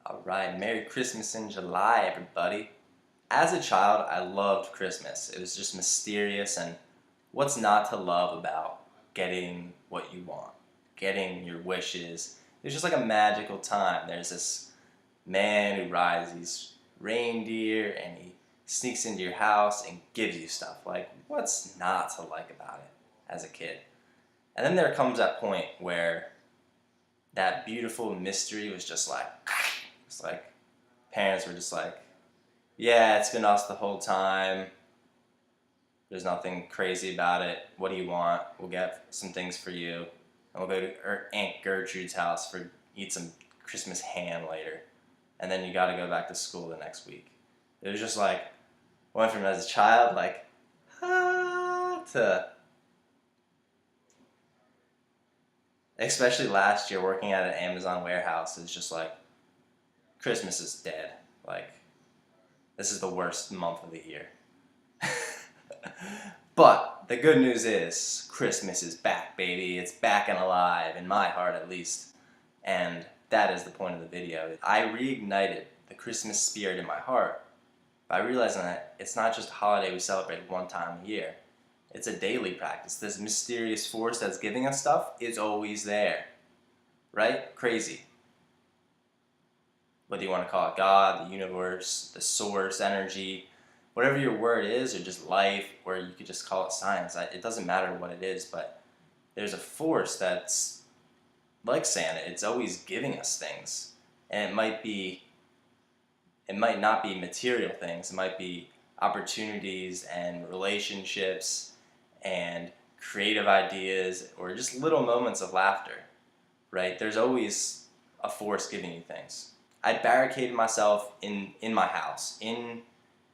Alright, Merry Christmas in July, everybody. As a child, I loved Christmas. It was just mysterious, and what's not to love about getting what you want, getting your wishes. It was just like a magical time. There's this man who rides these reindeer, and he sneaks into your house and gives you stuff. Like, what's not to like about it as a kid? And then there comes that point where that beautiful mystery was just like, it's like parents were just like, yeah, it's been us the whole time. There's nothing crazy about it. What do you want? We'll get some things for you. And we'll go to Aunt Gertrude's house for eat some Christmas ham later. And then you got to go back to school the next week. It was just like, went from as a child, like, to, especially last year working at an Amazon warehouse, it's just like, Christmas is dead. Like, this is the worst month of the year. But the good news is Christmas is back, baby. It's back and alive, in my heart at least. And that is the point of the video. I reignited the Christmas spirit in my heart by realizing that it's not just a holiday we celebrate one time a year. It's a daily practice. This mysterious force that's giving us stuff is always there. Right? Crazy. Whether you want to call it God, the universe, the source, energy, whatever your word is, or just life, or you could just call it science. It doesn't matter what it is, but there's a force that's like Santa. It's always giving us things. And it might not be material things. It might be opportunities and relationships and creative ideas, or just little moments of laughter, right? There's always a force giving you things. I barricaded myself in my house. And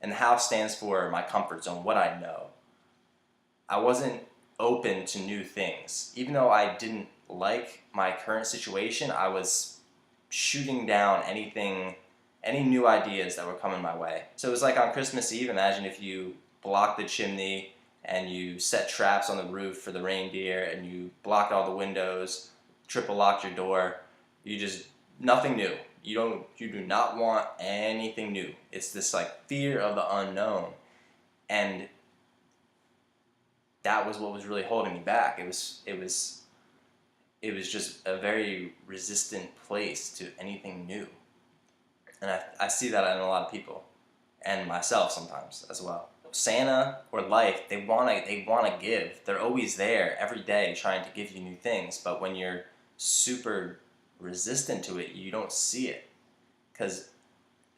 the house stands for my comfort zone, what I know. I wasn't open to new things. Even though I didn't like my current situation, I was shooting down any new ideas that were coming my way. So it was like on Christmas Eve, imagine if you blocked the chimney and you set traps on the roof for the reindeer and you blocked all the windows, triple locked your door, nothing new. You do not want anything new. It's this like fear of the unknown. And that was what was really holding me back. It was just a very resistant place to anything new. And I see that in a lot of people, and myself sometimes as well. Santa or life, they wanna give. They're always there every day trying to give you new things, but when you're super resistant to it, you don't see it. Because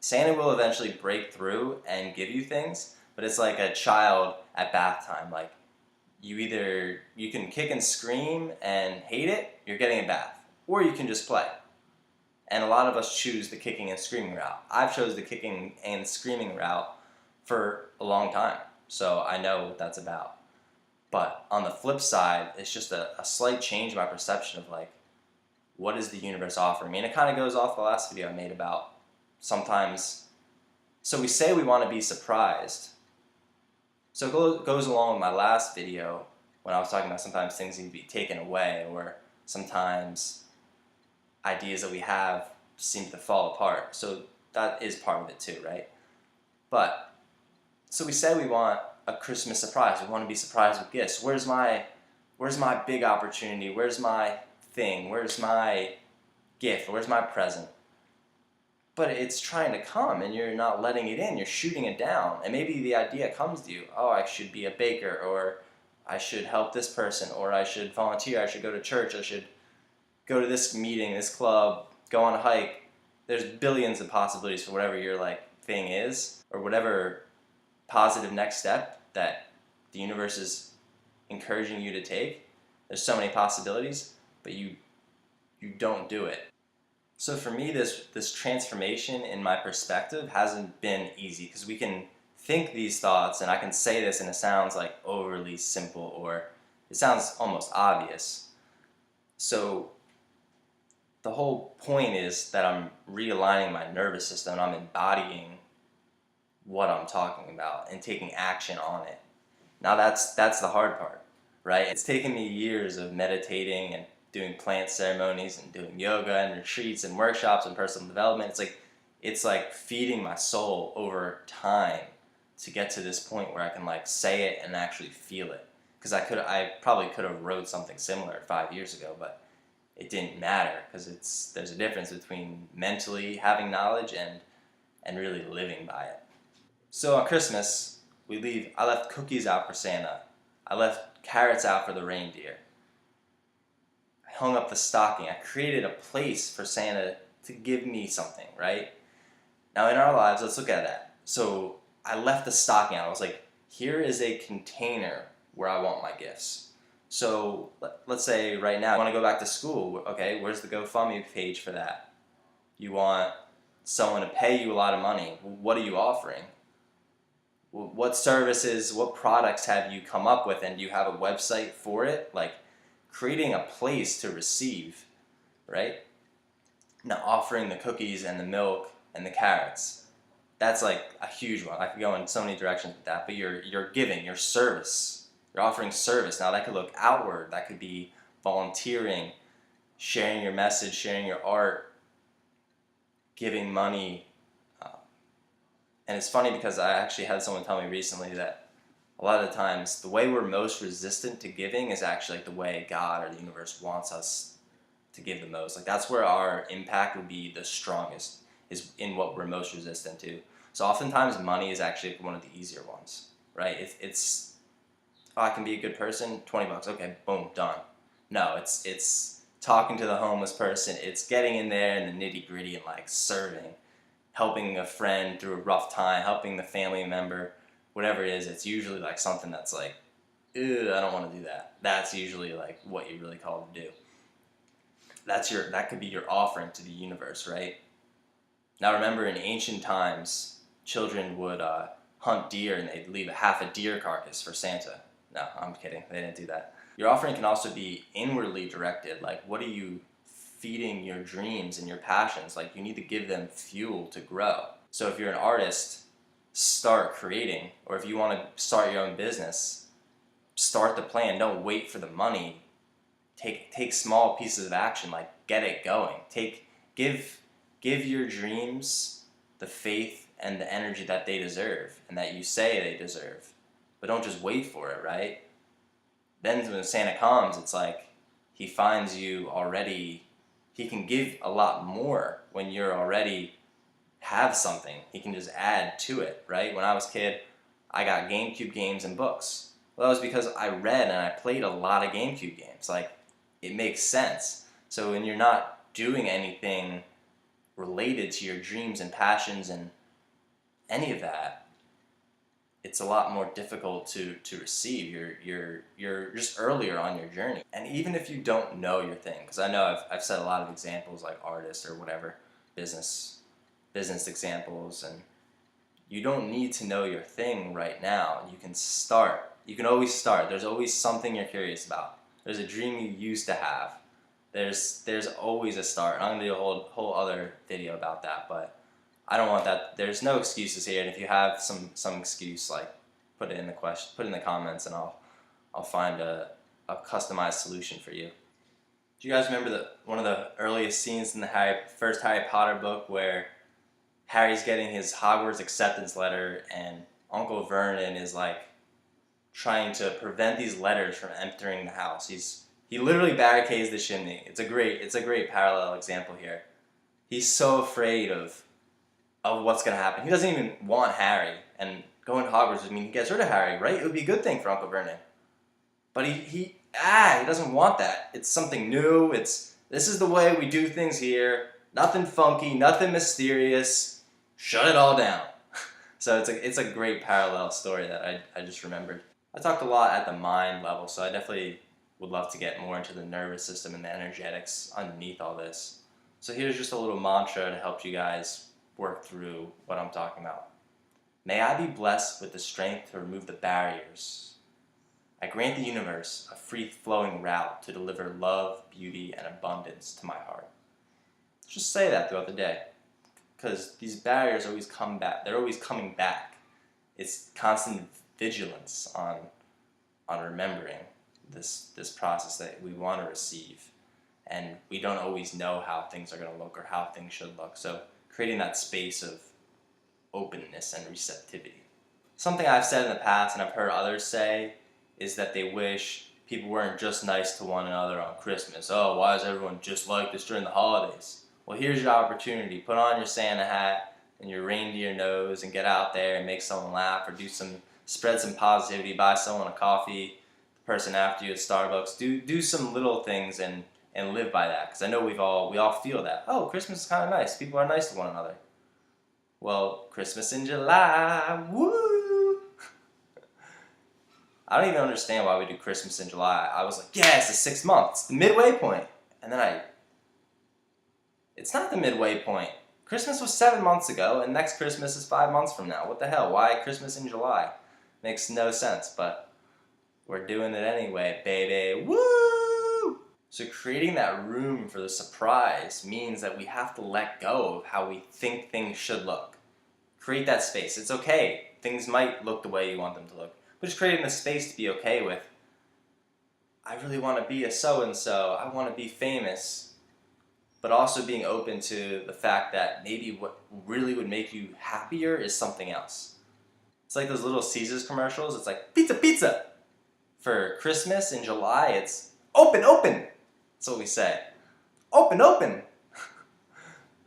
Santa will eventually break through and give you things, but it's like a child at bath time. Like, you can kick and scream and hate it, you're getting a bath, or you can just play. And a lot of us choose the kicking and screaming route. I've chose the kicking and screaming route for a long time, so I know what that's about. But on the flip side, it's just a slight change in my perception of like, what is the universe offering me? And it kind of goes off the last video I made about sometimes, so we say we want to be surprised. So it goes along with my last video when I was talking about sometimes things need to be taken away, or sometimes ideas that we have seem to fall apart. So that is part of it too, right? But, so we say we want a Christmas surprise. We want to be surprised with gifts. Where's my big opportunity? Where's my thing? Where's my gift? Where's my present? But it's trying to come and you're not letting it in. You're shooting it down. And maybe the idea comes to you, oh, I should be a baker, or I should help this person, or I should volunteer, I should go to church, I should go to this meeting, this club, go on a hike. There's billions of possibilities for whatever your like thing is, or whatever positive next step that the universe is encouraging you to take. There's so many possibilities, but you don't do it. So for me, this transformation in my perspective hasn't been easy, because we can think these thoughts, and I can say this and it sounds like overly simple, or it sounds almost obvious. So the whole point is that I'm realigning my nervous system, and I'm embodying what I'm talking about and taking action on it. Now that's the hard part, right? It's taken me years of meditating and doing plant ceremonies and doing yoga and retreats and workshops and personal development. It's like feeding my soul over time to get to this point where I can like say it and actually feel it. Because I probably could have wrote something similar 5 years ago, but it didn't matter because there's a difference between mentally having knowledge and really living by it. So on Christmas, I left cookies out for Santa. I left carrots out for the reindeer. I hung up the stocking. I created a place for Santa to give me something, right? Now in our lives, let's look at that. So I left the stocking out. I was like, here is a container where I want my gifts. So let's say right now, I want to go back to school. Okay, where's the GoFundMe page for that? You want someone to pay you a lot of money. What are you offering? What services, what products have you come up with, and do you have a website for it? Like creating a place to receive, right? Now offering the cookies and the milk and the carrots. That's like a huge one. I could go in so many directions with that, but you're giving, your service. You're offering service. Now that could look outward. That could be volunteering, sharing your message, sharing your art, giving money. And it's funny because I actually had someone tell me recently that a lot of the times the way we're most resistant to giving is actually like the way God or the universe wants us to give the most. Like that's where our impact would be the strongest, is in what we're most resistant to. So oftentimes money is actually one of the easier ones, right? It's I can be a good person, $20, okay, boom, done. No, it's talking to the homeless person, it's getting in there in the nitty gritty and like serving, helping a friend through a rough time, helping the family member, whatever it is. It's usually like something that's like, ew, I don't want to do that. That's usually like what you're really called to do. That could be your offering to the universe, right? Now remember, in ancient times, children would hunt deer and they'd leave half a deer carcass for Santa. No, I'm kidding. They didn't do that. Your offering can also be inwardly directed. Like, what are you feeding your dreams and your passions? Like, you need to give them fuel to grow. So if you're an artist, start creating. Or if you want to start your own business, start the plan. Don't wait for the money. Take small pieces of action. Like, get it going. Give your dreams the faith and the energy that they deserve and that you say they deserve. But don't just wait for it, right? Then when Santa comes, it's like he finds you already. He can give a lot more when you're already have something. He can just add to it, right? When I was a kid, I got GameCube games and books. Well, that was because I read and I played a lot of GameCube games. Like, it makes sense. So when you're not doing anything related to your dreams and passions and any of that, it's a lot more difficult to receive. You're just earlier on your journey. And even if you don't know your thing, because I know I've said a lot of examples like artists or whatever, business examples, and you don't need to know your thing right now. You can start. You can always start. There's always something you're curious about. There's a dream you used to have. There's always a start. I'm gonna do a whole other video about that, but I don't want that. There's no excuses here, and if you have some excuse, like put it in the comments, and I'll find a customized solution for you. Do you guys remember one of the earliest scenes in the first Harry Potter book where Harry's getting his Hogwarts acceptance letter and Uncle Vernon is like trying to prevent these letters from entering the house. He literally barricades the chimney. It's a great parallel example here. He's so afraid of what's going to happen. He doesn't even want Harry, and going to Hogwarts would mean he gets rid of Harry, right? It would be a good thing for Uncle Vernon. But he doesn't want that. It's something new. This is the way we do things here. Nothing funky, nothing mysterious. Shut it all down. So it's a great parallel story that I just remembered. I talked a lot at the mind level, so I definitely would love to get more into the nervous system and the energetics underneath all this. So here's just a little mantra to help you guys work through what I'm talking about. May I be blessed with the strength to remove the barriers. I grant the universe a free-flowing route to deliver love, beauty, and abundance to my heart. Just say that throughout the day, because these barriers always come back. They're always coming back. It's constant vigilance on remembering this process that we want to receive. and we don't always know how things are going to look or how things should look. So creating that space of openness and receptivity. Something I've said in the past and I've heard others say is that they wish people weren't just nice to one another on Christmas. Oh, why is everyone just like this during the holidays? Well, here's your opportunity. Put on your Santa hat and your reindeer nose and get out there and make someone laugh, or spread some positivity, buy someone a coffee, the person after you at Starbucks. Do some little things and live by that, because I know we all feel that. Oh, Christmas is kind of nice. People are nice to one another. Well, Christmas in July, woo! I don't even understand why we do Christmas in July. I was like, yeah, it's the 6th month. It's the midway point. And then it's not the midway point. Christmas was 7 months ago, and next Christmas is 5 months from now. What the hell? Why Christmas in July? Makes no sense, but we're doing it anyway, baby. Woo! So creating that room for the surprise means that we have to let go of how we think things should look. Create that space. It's okay. Things might look the way you want them to look. But just creating the space to be okay with, I really want to be a so-and-so. I want to be famous. But also being open to the fact that maybe what really would make you happier is something else. It's like those little Caesars commercials. It's like, pizza, pizza. For Christmas in July, it's open, open. That's what we say. Open, open.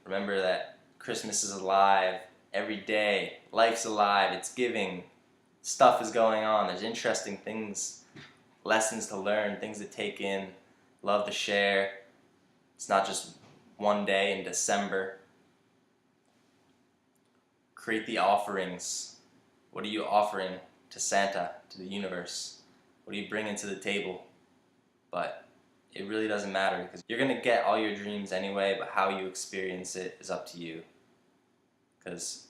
Remember that Christmas is alive every day. Life's alive. It's giving. Stuff is going on. There's interesting things, lessons to learn, things to take in, love to share. It's not just one day in December. Create the offerings. What are you offering to Santa, to the universe? What are you bringing to the table? But it really doesn't matter, because you're going to get all your dreams anyway, but how you experience it is up to you. Because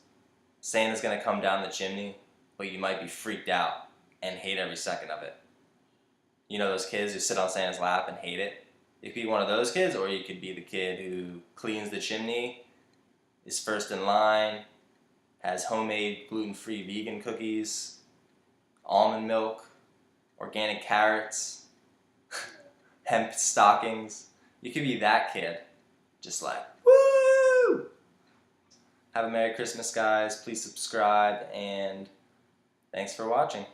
Santa's going to come down the chimney, but you might be freaked out and hate every second of it. You know those kids who sit on Santa's lap and hate it? You could be one of those kids, or you could be the kid who cleans the chimney, is first in line, has homemade gluten-free vegan cookies, almond milk, organic carrots, hemp stockings. You could be that kid, just like, woo! Have a Merry Christmas, guys. Please subscribe, and thanks for watching.